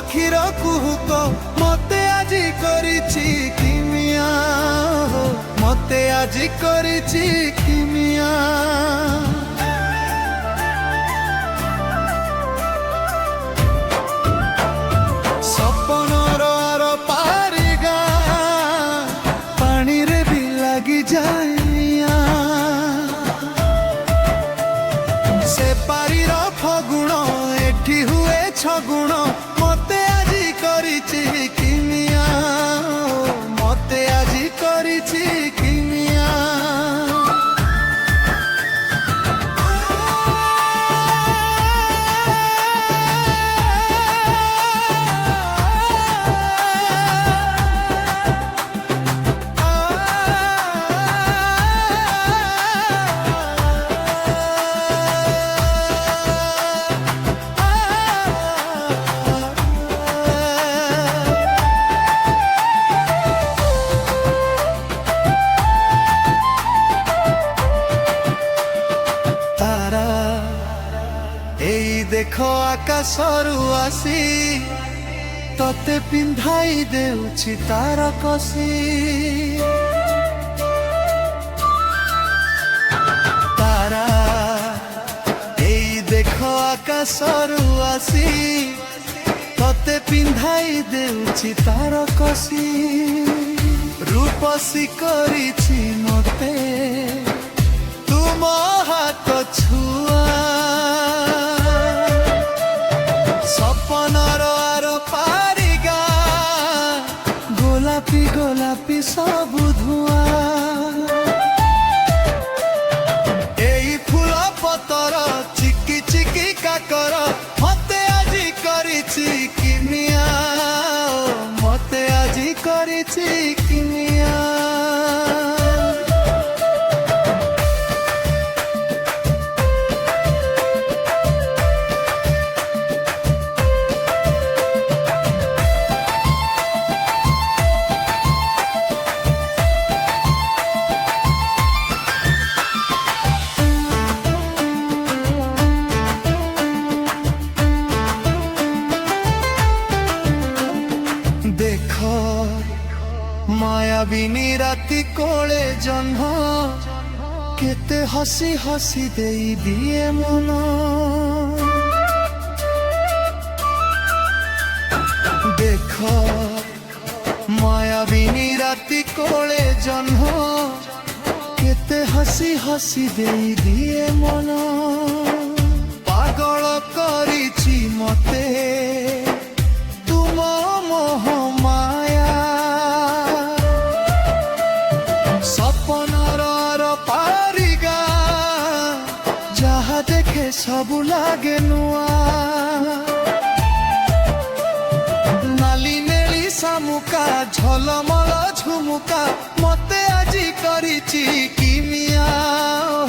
आखिर कुहुक मते आजी करिछि किमिया मते आजी करिछि किमिया सपनर आर पारिगा पानी रे भी लगी जाइया से पारीर फगुण एठी हुए छगुण मते आजी करिछि किमिया मते आजी करिछि किमिया देख आकाशरू आसी तते पिंधाई देउछि तार कसी तारा एई देख आकाशरू आसी तते पिंधाई देउछि तार कसी रूपसी करिछि मते तुम हाथ छुआ सपनर आर पारिगा गोलापी गोलापी सब धुआ एई फूल पतर चिकी चिकी काकर मते आजी करिछि किमिया मते आजी करिछि किमिया मायाबिनी राति कोले जन्ह केते हसी हसी देई दिए मन देख मायाबिनी राति कोले जन्ह केते हसी हसी देई दिए मन पागल करिछि मते तुम मोह माया सपनर आर पारिगा जहा देखे सबु लागे नुआ नाली नेली सामुका झलमल झुमुका मते आजी करिछि किमिया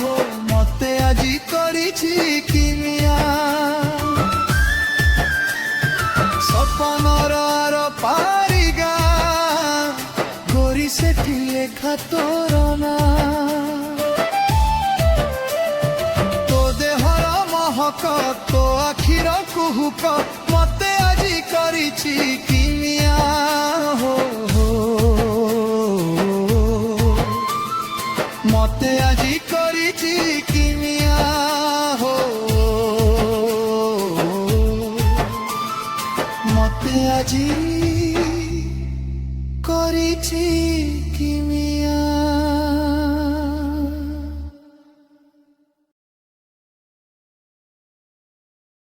हो मते आजी करिछि किमिया सपनर आर पारिगा गोरी सेठी लेखा तोर ना तो देहर महक तो आखिर कुहुक मते आजी करिछि किमिया हो मते आजी करिछि किमिया हो मते आजी करिछि किमिया।